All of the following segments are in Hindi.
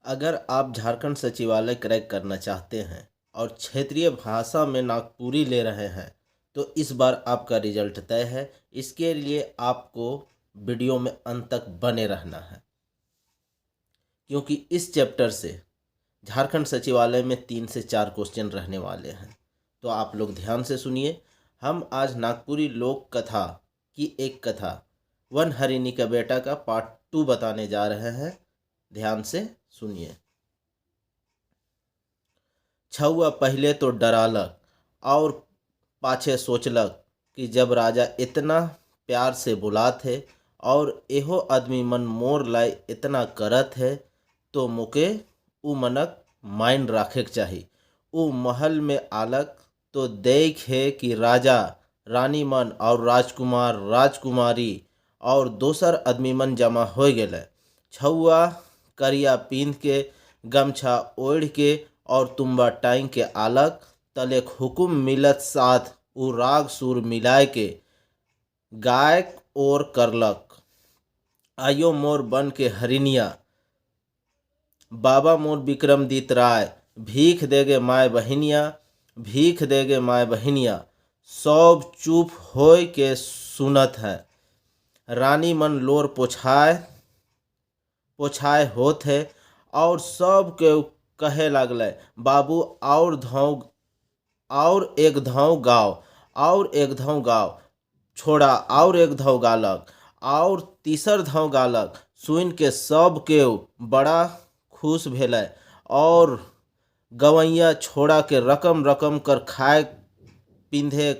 अगर आप झारखंड सचिवालय क्रैक करना चाहते हैं और क्षेत्रीय भाषा में नागपुरी ले रहे हैं तो इस बार आपका रिजल्ट तय है। इसके लिए आपको वीडियो में अंत तक बने रहना है, क्योंकि इस चैप्टर से झारखंड सचिवालय में 3 से 4 क्वेश्चन रहने वाले हैं। तो आप लोग ध्यान से सुनिए। हम आज नागपुरी लोक कथा की एक कथा वन हरिणी का बेटा का पार्ट 2 बताने जा रहे हैं। ध्यान से सुनिए। छउआ पहले तो डरालक और पाछे सोचलक कि जब राजा इतना प्यार से बुलात है और एहो आदमी मन मोर लाए इतना करत है तो मोके उ मनक माइन राखे के चाही। उ महल में आलक तो देख है कि राजा रानी मन और राजकुमार राजकुमारी और दोसर आदमी मन जमा हो गए। छउआ करिया पींध के गमछा ओढ़ के और तुम्बा टाइम के आलक तलेक हुकुम मिलत साथ उ राग सुर मिलाए के गायक और करलक। आयो मोर बन के हरिनिया बाबा मोर विक्रमदित राय भीख देगे माय बहिनिया भीख देगे माय बहिनिया। सब चुप होय के सुनत है। रानी मन लोर पोछाए पोछाए होत है और सब के कहे लगल बाबू और एक धाव गाओ और एक धाव गाओ। छोड़ा और एक धाव गालक और तीसर धाव गालक। सुन के सब के बड़ा खुश भेल और गवैया छोड़ा के रकम रकम कर खाए पिंधे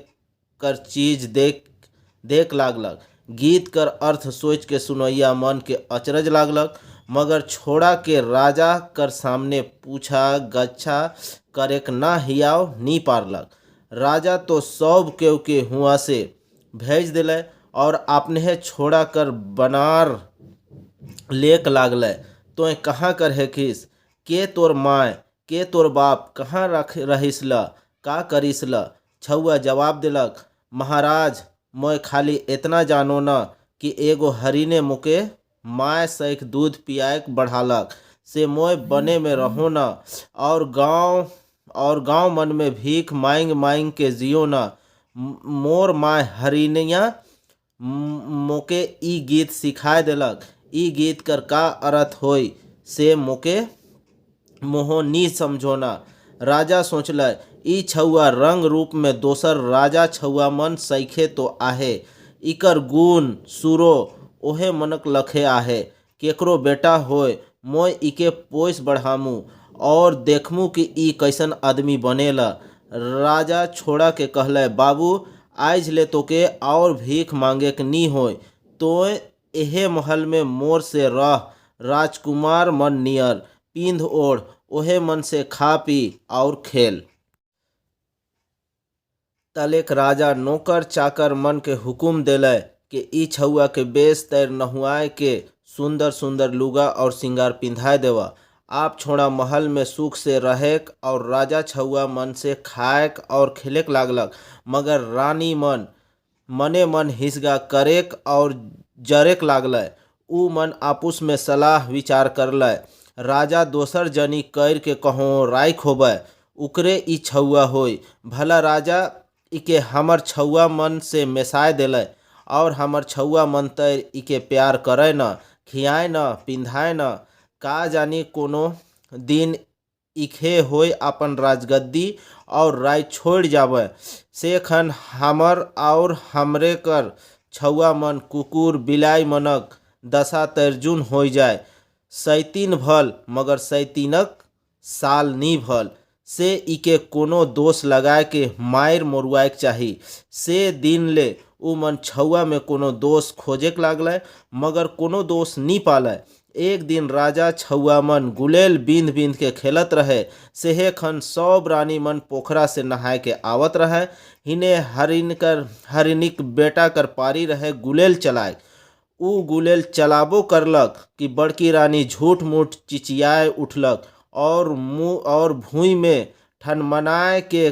कर चीज देख लागलक। गीत कर अर्थ सोच के सुनैया मन के अचरज लागलक। मगर छोड़ा के राजा कर सामने पूछा गच्छा करेक ना हियाव नी पारलक। राजा तो सब के हुआ से भेज दिले और आपने छोड़ा कर बनार लेक लागल। तो कहाँ कर है खिस के तोर माय के तोर बाप कहाँ रहिसला का करिसला। छउआ जवाब दिलक, महाराज मैं खाली इतना जानो न कि एगो हरिने मुके माय सैक दूध पियाक बढ़ालक से मोय बने में रहो न और गांव मन में भीख मांग मांग के जियो न। मोर माय हरिनिया मोके ई गीत सिखाए दिलक। ई गीत कर का अर्थ होई से मोके मोहो नी समझोना। राजा सोचल ई छउआ रंग रूप में दोसर राजा छउआ मन सैखे तो आहे। इकर गुण सुरो ओहे मनक लखे आहे। केकरो बेटा होय मोय इके पोस बढ़ामू और देखमू कि ई कैसन आदमी बनेला। राजा छोड़ा के कहले, बाबू आज ले तोके और भीख मांगे के नी होय। तो एहे महल में मोर से रह राजकुमार मन नियर पींध ओढ़ ओहे मन से खा पी और खेल। तलेक राजा नौकर चाकर मन के हुकुम दिले कि ई छउआ के बेस तैर नहुआए के सुंदर सुंदर लुगा और सिंगार पिंधाए देवा। आप छोड़ा महल में सुख से रहेक और राजा छउआ मन से खाएक और खेलेक लागलक। मगर रानी मन मने मन हिसगा करेक और जरेक लागल। उ मन आपस में सलाह विचार करल। राजा दोसर जनी कर के कहो राय खोबे उकरे ई छउआ होई। भला राजा इके हमर छउआ मन से मेसाय दिले और हमर छउआ मन तैर इके प्यार करे न खियाए न पिंधाए न। का जानी कोनो दिन इखे होय अपन राजगद्दी और राय छोड़ जावे से खन हमर और हमरे कर छउआ मन कुकुर बिलाई मनक दशा तर्जुन हो जाए। सैतीन भल मगर सैतीनक साल नी भल से इके कोनो दोष लगाए के मायर मोरुआक चाही। से दिन ले उ मन छउआ में कोनो दोष खोजेक लागल मगर कोनो दोष नी पाले। एक दिन राजा छउआ मन गुलेल बींध बींध के खेलत रहे। सेहे खन सब रानी मन पोखरा से नहाए के आवत रहे। हिने हरिनिक बेटा कर पारी रहे गुलेल चलाए। उ गुलेल चलाबो करलक कि बड़की रानी झूठ मूठ चिचियाए उठलक और मुँह और भूई में ठनमनाए के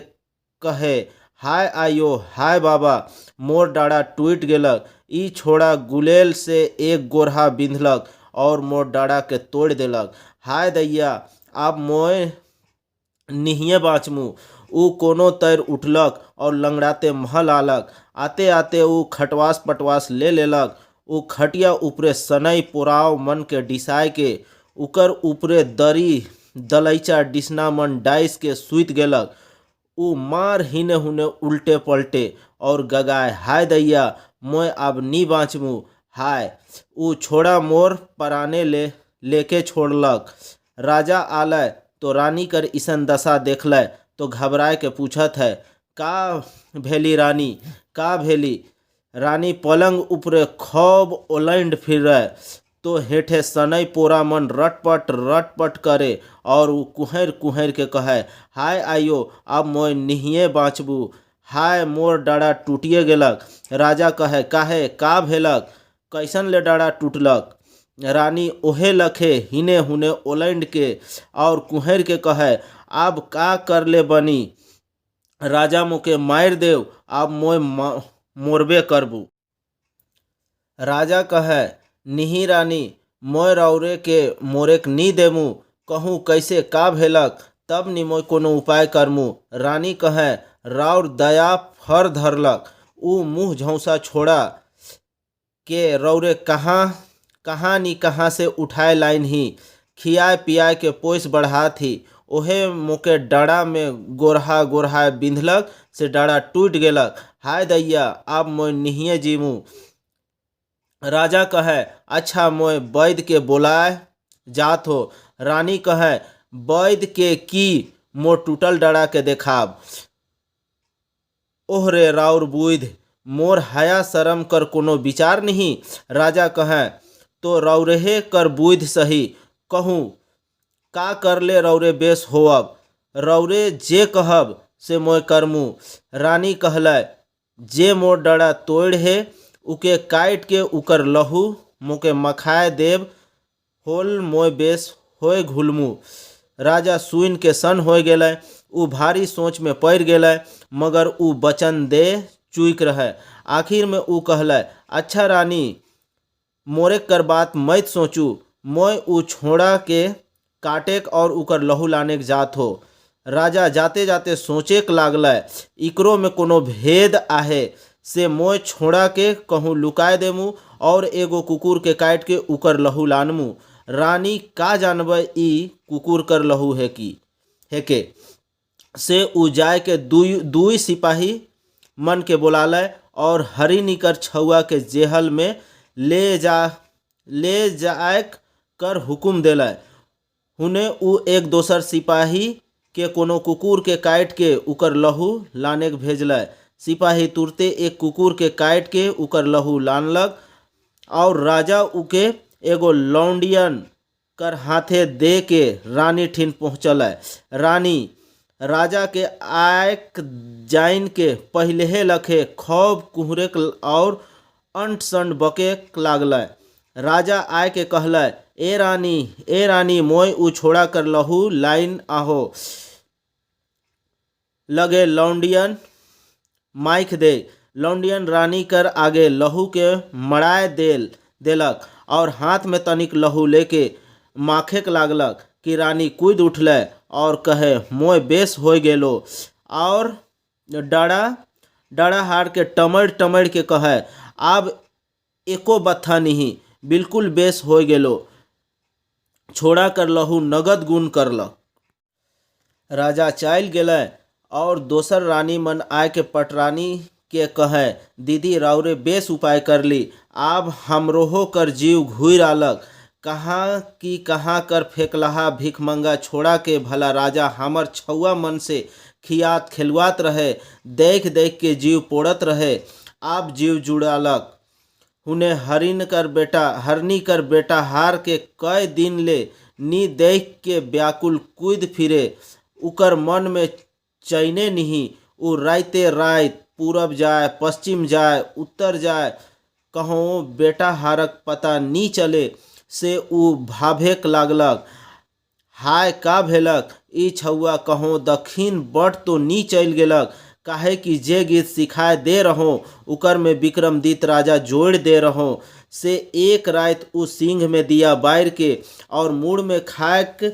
कहे, हाय आयो हाय बाबा मोर डाड़ा टूट गेलक। ई छोड़ा गुलेल से एक गोरहा बिंधलक और मोर डाड़ा के तोड़ देलक। हाय दैया, आप मोय निहिए बाँचमू। ऊ कोनो तैर उठलक और लंगड़ाते महल आलक। आते आते ऊ खटवास पटवास ले लेलक। ऊ खटिया ऊपरे सनई पोराव मन के डिसाय के उकर ऊपरे दरी दलैचा डिसना मन डाइस के सुइत गेलक। ऊ मार हिने हुने उल्टे पलटे और गगाए, हाय दैया, मोय अब नी बाँचमू। हाय, ऊ छोड़ा मोर पराने लेके छोड़लक। राजा आलय तो रानी कर इसन दशा देखलय तो घबराए के पूछत है, का भेली रानी, का भेली? रानी पलंग ऊपरे खूब ओलैंड फिरै तो हेठे सनई पोरा मन रटपट रटपट करे और ऊ कुहर कुहर के कहे, हाय आइयो, अब मोय निहिए बाँचबू। हाय, मोर डाड़ा टूटिए गेलक। राजा कहे, काहे, का भेलक? कैसन ले डाड़ा टूटलक? रानी ओहे लखे हिने हुने ओलैंड के और कुहर के कहे, अब का कर ले बनी? राजा मोके मार देव, अब मोय मोरबे करबू। राजा कहे, निही रानी, मोय रौरे के मोरेक नी देमू। कहूँ कैसे, का भेलक? तब नी मोय कोनो उपाय करमू। रानी कहे, राउर दया फर धरलक। ऊ मुँह झौसा छोड़ा के रौरे कहाँ नी कहाँ से उठाए लाइन ही, खियाए पियाए के पोस बढ़ा थी। ओहे मोके डाड़ा में गोरहा गोरहा बिंधलक से डाड़ा टूट गेलक। हाय दैया, अब मोय निहिए जीमू। राजा कहे, अच्छा, मोय वैद्य के बोलाए जात हो। रानी कहे, वैद्य के की, मोर टूटल डाड़ा के देखाब। ओहरे राउर बुध, मोर हया शरम कर कोनो विचार नहीं। राजा कहे, तो रौरेहे कर बुध सही। कहूँ का कर ले रौरे बेस होअब? रौरे जे कहब से मोय करमू। रानी कहलय, जे मोर डाड़ा तोड़ है उके काट के उकर लहू मोके मखाए देव, होल मोय बेस होय घुलमू। राजा सुइन के सन हो गेलै। ऊ भारी सोच में पड़ गेलै, मगर ऊ वचन दे चुक रहे। आखिर में ऊ कहलै, अच्छा रानी, मोरे कर बात मत सोचू। मोय ऊ छोड़ा के काटेक और उकर लहू लाने के जात हो। राजा जाते जाते सोचेक लागलै, इकरो में कोनो भेद आहे से मोय छोड़ा के कहूँ लुकाए देमू और एगो कुकुर के काट के उकर लहू लानमू। रानी का जानबे ई कुकुर कर लहू है की है के से ऊ जाय के दुई सिपाही मन के बोलाले और हरी निकर छुआ के जेहल में ले जाए कर हुकुम देलै। हुने ऊ एक दोसर सिपाही के कोनो कुकुर के काट के उकर लहू लाने के भेजलै। सिपाही तुरते एक कुकुर के काट के उकर लहू लानलक और राजा उके एगो लौंडियन कर हाथे दे के रानी ठिन पहुँचल। रानी राजा के आयक जाइन के पहले लखे खूब कुहरे और अंट संड बके लागल। राजा आय के कहल, ए रानी, मोय ऊ छोड़ा कर लहू लाइन आहो। लगे लौंडियन माइक दे। लौंडियन रानी कर आगे लहू के मड़ाए देलक और हाथ में तनिक लहू लेके माखे लागलक कि रानी कूद उठले और कहे, मोय बेस हो गेलो। और डाड़ा हार के टमड़ के कहे, अब एको बत्था नहीं, बिल्कुल बेस हो गेलो। छोड़ा कर लहू नगद गुण करलक। राजा चल गेलै और दोसर रानी मन आय के पटरानी के कहे, दीदी राउरे बेस उपाय कर ली, अब हमरोहो कर जीव घुर आलक। कहाँ कर फेंकलहा भिखमंगा छोड़ा के भला राजा हमर छुआ मन से खियात खिलवात रहे, देख देख के जीव पोड़त रहे, आप जीव जुड़ालक। हुने हरनी कर बेटा हार के कई दिन ले नी देख के व्याकुल कूद फिरे, उकर मन में चैने नहीं। ऊ राते रात पूरब जाए, पश्चिम जाए, उत्तर जाए, कहूँ बेटा हारक पता नी चले से ऊ भाभेक लागलक। हाय का भेलक? ई छुआ कहूँ दक्षिण बट तो नी चल गेलक, काहे कि जे गीत सिखाए दे रहो उकर में विक्रमादित्य राजा जोड़ दे रहो। से एक रात उ सिंह में दिया बार के और मुड़ में खाक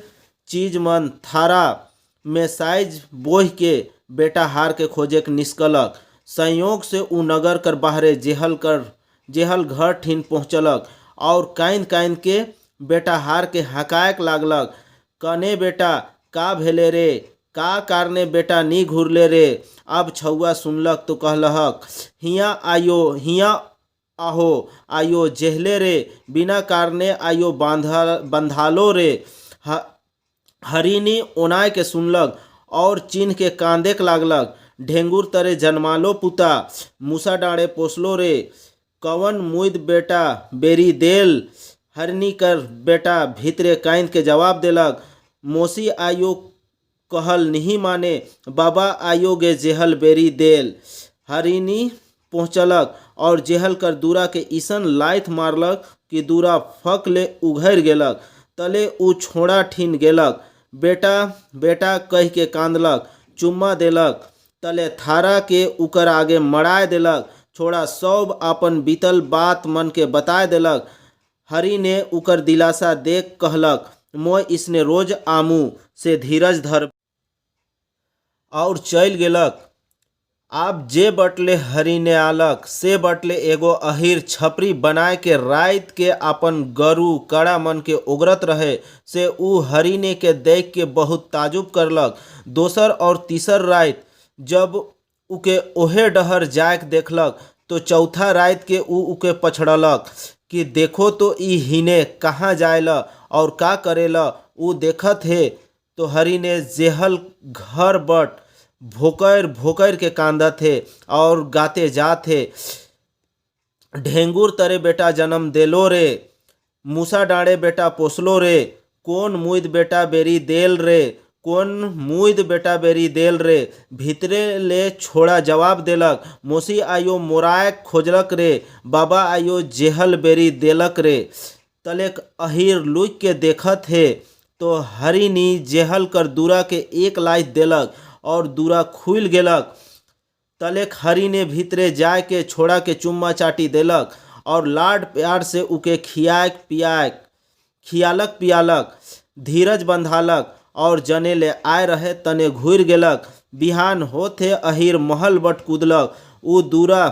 चीज मन थारा में साइज बोह के बेटा हार के खोजे के निष्कलक। संयोग से उ नगर कर बाहरे जेहल घर ठीन पहुँचलक और काइन काइन के बेटा हार के हकायक लागलक, कने बेटा का भेले रे, का कारने बेटा नी घुरले रे। अब छौआ सुनलक तो कहलहक, हिया आहो आयो जेहले रे, बिना कारने आयो बंधालो रे। हरिनी ओनाय के सुनलक और चिन्ह के कांदेक लागलक, ढेंगुर तरे जन्मालो पुता, मूसा डाँड़े पोसलो रे, कवन मुइद बेटा बेरी देल। हरिनी कर बेटा भीतरे कांद के जवाब देलक, मोसी आयो कहल नहीं माने, बाबा आयो गे जेहल बेरी देल। हरिनी पहुँचलक और जेहल कर दूरा के ईसन लाइत मारलक कि दूरा फक ले उघैर गेलक। तले उ छोड़ा ठीन गेलक, बेटा बेटा कह के कांदलक, चुम्मा देलक, तले थारा के उकर आगे मड़ाए देलक। छोड़ा सब अपन बीतल बात मन के बताए देलक। हरि ने उकर दिलासा देख कहलक, मोय इसने रोज आमू से धीरज धर और चल गेलक। आप जे बटले हरि ने आलक से बटले एगो अहिर छपरी बनाए के रात के अपन गरु कड़ा मन के उगरत रहे से उ हरि ने के देख के बहुत ताजुब करलक। दोसर और तीसर रात जब उके ओहे डहर जाके देखलक तो चौथा रात के उके पछड़लक कि देखो तो ई हिने कहाँ जायला और का करेला। उ देखत है तो हरि ने जेहल घर बट भोकर भोकर के कांदत है और गाते जात है, ढेंगुर तरे बेटा जन्म देलो रे, मूसा डाँड़े बेटा पोसलो रे, कौन मुइद बेटा बेरी देल रे, कौन मुइद बेटा बेरी देल रे। भीतरे ले छोड़ा जवाब देलक, मोसी आयो मोरायक खोजलक रे, बाबा आयो जेहल बेरी देलक रे। तलेक अहिर लुक के देखत है तो हरि नी जेहल कर दूरा के एक लाइत देलक और दूरा खुल गेलक। तलेक हरि ने भीतरे जाय के छोड़ा के चुम्मा चाटी देलक और लाड प्यार से उके खियालक पियालक, धीरज बंधालक और जने ले आए रहे तने घुर गेलक। बिहान होते अहिर महल बट कूदलक। उ दूरा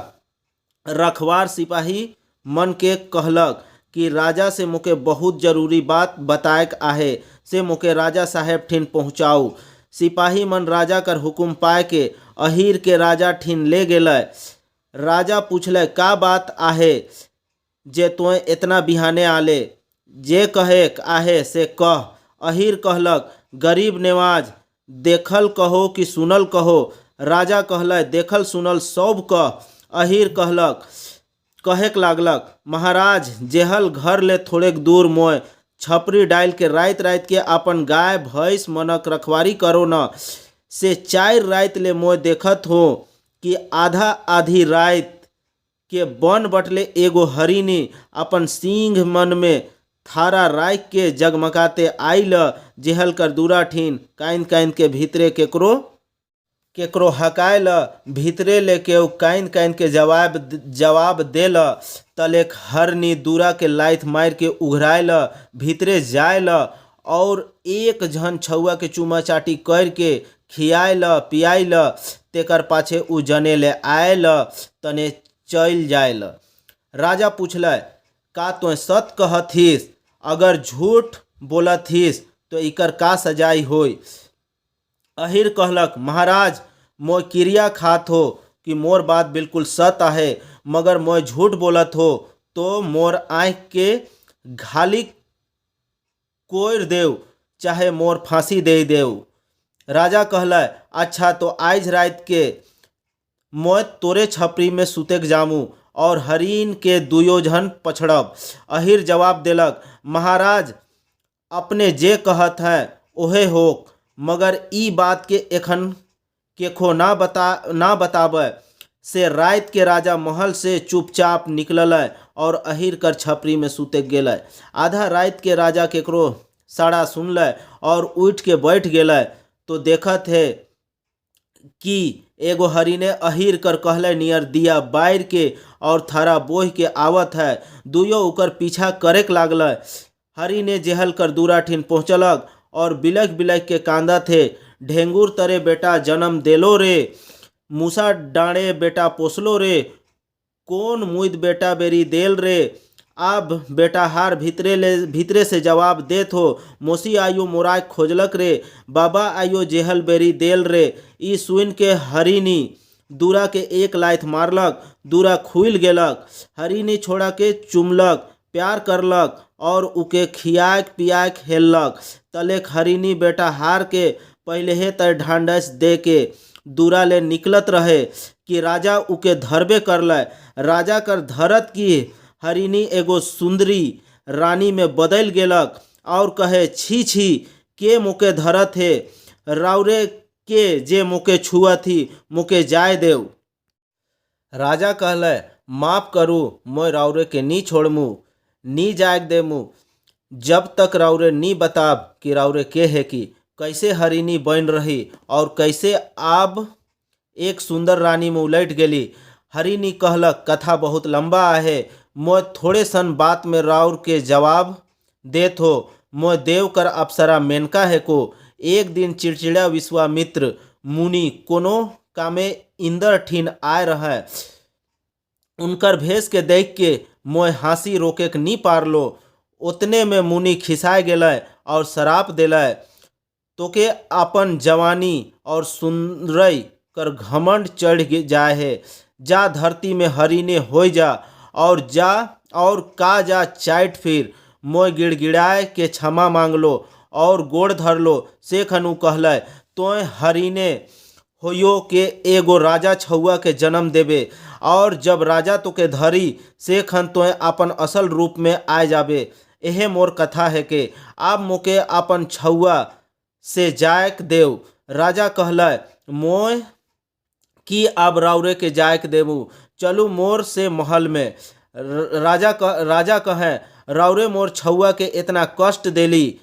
रखवार सिपाही मन के कहलक कि राजा से मोके बहुत जरूरी बात बताएक आहे, से मोके राजा साहेब ठीन पहुँचाऊ। सिपाही मन राजा कर हुकुम पाए के अहिर के राजा ठीन ले गेलय। राजा पूछले, का बात आहे जे तोय इतना बिहाने आले, जे कहे आहे से कह। अहिर कहलक, गरीब नेवाज, देखल कहो कि सुनल कहो। राजा कहल, देखल सुनल सब कह। अहिर कहलक, कहेक लागलक, महाराज जेहल घर ले थोड़ेक दूर मोय छपरी डाल के रात रात के अपन गाय भैंस मनक रखवारी करो न। से 4 रात ले मोय देखत हो कि आधा आधी रात के बन बटले एगो हरिनी अपन सींग मन में थारा राख के जगमगाते आइल। जेहल कर दूरा ठीन काइन काइन के भीतरे केकरो हकायल, भीतरे ले के काइन काइन के जवाब देल। तलेक हरनी दूरा के लाइत मार के उघरायल, भीतरे जायल और एक झन छौआ के चुमा चाटी कर के खियायल पियायल। तेकर पाछे उ जने ले आयल तने चल जायल। राजा पूछल, का तो सत कहथिस? अगर झूठ बोलथिस तो इकर का सजाई होई? अहिर कहलक, महाराज मोय क्रिया खात हो कि मोर बात बिल्कुल सत आहे, मगर मोय झूठ बोलत हो तो मोर आँख के घाली कोयर देव, चाहे मोर फांसी दे देव। राजा कहला, अच्छा तो आज रात के मोय तोरे छपरी में सुतेक जामू और हरीन के दुयो झन पछड़ब। अहिर जवाब देलक, महाराज अपने जे कहत है ओहे होक, मगर ई बात के एखन केखो ना बताबे। से रात के राजा महल से चुपचाप निकलल और अहिर कर छपरी में सुते गेल। आधा रात के राजा केकरो साड़ा सुनल और उठ के बैठ गेल तो देखत है कि एगो हरिने अहिर कर कहले नियर दिया बार के और थारा बोह के आवत है। दुयो उकर पीछा करेक लागल। हरि ने जेहल कर दूरा ठिन पहुँचलक और बिलख बिलख के कांदा थे। ढेंगुर तरे बेटा जन्म देलो रे, मूसा डाँड़े बेटा पोसलो रे, कौन मुद बेटा बेरी देल रे। अब बेटा हार भीतरे से जवाब देत हो, मोसी आयु मोराय खोजलक रे, बाबा आयो जेहल बेरी देल रे। ई सुन के हरिनी दूरा के एक लाइत मारलक, दूरा खुल गेलक। हरिनी छोड़ा के चुमलक, प्यार करलक और उके खियाक पियाक हेललक। तलेक हरिनी बेटा हार के पहले तय ढांढस दे के दूरा ले निकलत रहे कि राजा उके धरबे करलय। राजा कर धरत की हरिनी एगो सुंदरी रानी में बदल गेलक और कहे, छी छी के मुके धरत है, राउरे के जे मुके छुआ थी मुके जाय देव। राजा कहले, माफ करू, मैं राउरे के नी छोड़मू, नी जाग देमू, जब तक राउरे नी बताब कि राउरे के है कि कैसे हरिनी बन रही और कैसे अब एक सुंदर रानी में उलट गेली। हरिनी कहलक, कथा बहुत लंबा है, मैं थोड़े सन बात में राउर के जवाब देत हो। मैं देव कर अप्सरा मेनका है को। एक दिन चिड़चिड़ा विश्वामित्र मुनि कोनो कामे इंदर ठिन आए रहे। उनकर भेष के देख के मैं हंसी रोके के नी पारलो। उतने में मुनि खिसाए गेलय और शराप दिलय, तोके अपन जवानी और सुंदरई कर घमंड चढ़ जाए है। जा धरती में हरिने हो जा और जा और का जा चाट फिर। मोय गिड़गिड़ाए के क्षमा मांग लो और गोड़ धर लो। से खनु कहलय, तोय हरिने होयो के एगो राजा छुआ के जन्म देबे और जब राजा तोके धरी से खन तोय अपन असल रूप में आ जाबे। एहे मोर कथा है के आप मोके अपन छुआ से जायक देव। राजा कहलय, मोय कि अब राउरे के जायक देबू, चलू मोर से महल में। राजा कहे, राउरे मोर छुआ के इतना कष्ट देली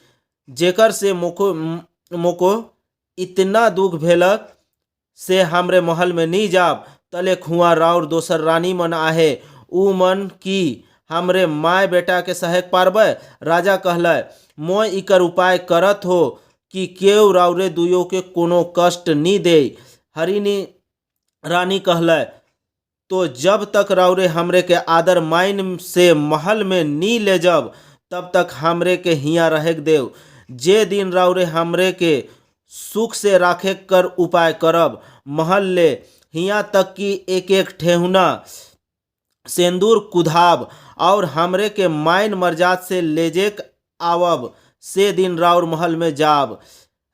जेकर से मोको इतना दुख भेलक से हमरे महल में नहीं जाब। तले खुआ राउर दोसर रानी मन आहे, ऊ मन की हमरे माय बेटा के सहक पारबे। राजा कहलय, मोय इकर उपाय करत हो कि केव राउरे दुयो के कोनो कष्ट नी दे। हरिनी रानी कहलय, तो जब तक राउरे हमरे के आदर माइन से महल में नी ले जब तब तक हमरे के हिया रह देव। जे दिन राउरे हमरे के सुख से राखे कर उपाय करब, महल ले हिया तक की एक एक ठेहुना सेंदूर कुधाब और हमरे के माइन मर्जाद से लेजेक आवब, से दिन राउर महल में जाब।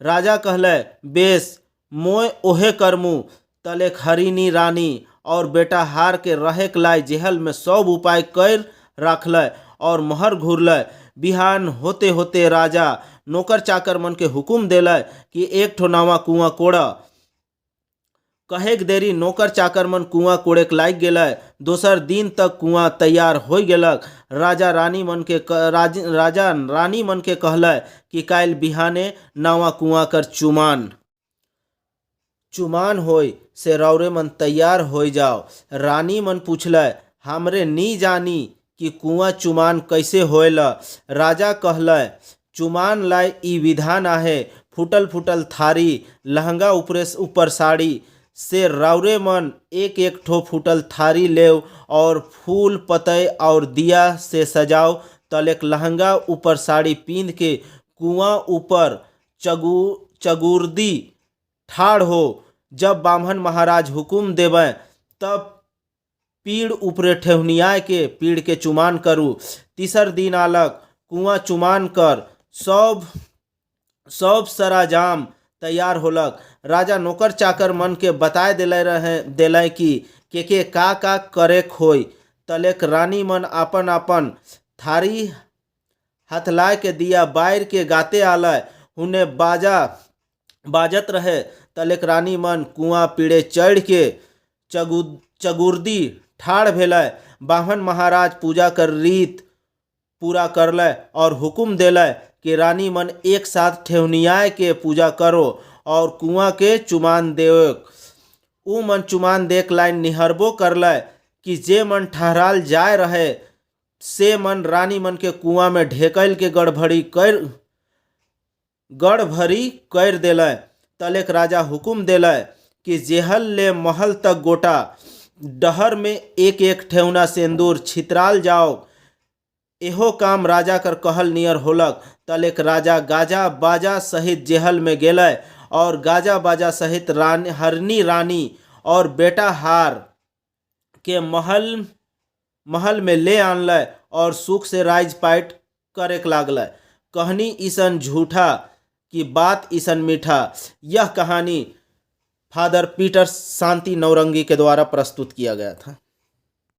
राजा कहले, बेस मोय ओहे करमू। तले हरिनी रानी और बेटा हार के रहे लाय जेहल में सब उपाय कर रखल और महर घूरल। बिहान होते होते राजा नौकर चाकर मन के हुक्म देला कि एक ठो नावा कुआं कोड़ा। कहेक देरी नौकर चाकर मन कुआं कोड़े लाग गेल। दोसर दिन तक कुआं तैयार हो गेलक। राजा रानी मन के कहल कि काल बिहाने नावा कुआं कर चुमान होय से रौरे मन तैयार हो जाओ। रानी मन पूछल, हमरे नी जानी कि कुआं चुमान कैसे होएला। राजा कहल, चुमान लाए ई विधान आहे, फुटल फुटल थारी, लहंगा ऊपर साड़ी से रौरे मन एक एक ठो फुटल थारी लेव और फूल पतय और दिया से सजाओ। तलेक लहंगा ऊपर साड़ी पींद के कुआं ऊपर चगुर्दी ठाड़ हो। जब बामन महाराज हुकुम देवे तब पीड़ ऊपरे ठेहुनिया के पीड़ के चुमान करू। तीसर दिन आलक कुआं चुमान कर सब सराजाम तैयार होलक। राजा नौकर चाकर मन के बताए दिले कि के का करे खोई। तलेक रानी मन अपन अपन थारी हथलाए के दिया बाहर के गाते आलय। उन्हें बाजत रहे। तलेक रानी मन कुआं पीड़े चढ़ के चगुर्दी ठाड़ भेलय। बामन महाराज पूजा कर रीत पूरा करल और हुक्म देलय कि रानी मन एक साथ ठेहुनियाए के पूजा करो और कुआं के चुमान देव। ऊ मन चुमान देख लाइन निहरबो करल कि जे मन ठहराल जाय रहे से मन रानी मन के कुआं में ढेकल के गढ़ भरी कर देलय। तलेक राजा हुकुम देलय कि जेहल ले महल तक गोटा डहर में एक एक ठेवना सिंदूर छितराल जाओ। एहो काम राजा कर कहल नियर होलक। तलेक राजा गाजा बाजा सहित जेहल में गेलय और गाजा बाजा सहित हरनी रानी और बेटा हार के महल में ले आनलय और सुख से राज पाट करे लागलय। कहनी ईसन झूठा कि बात ईसन मीठा। यह कहानी फादर पीटर शांति नौरंगी के द्वारा प्रस्तुत किया गया था।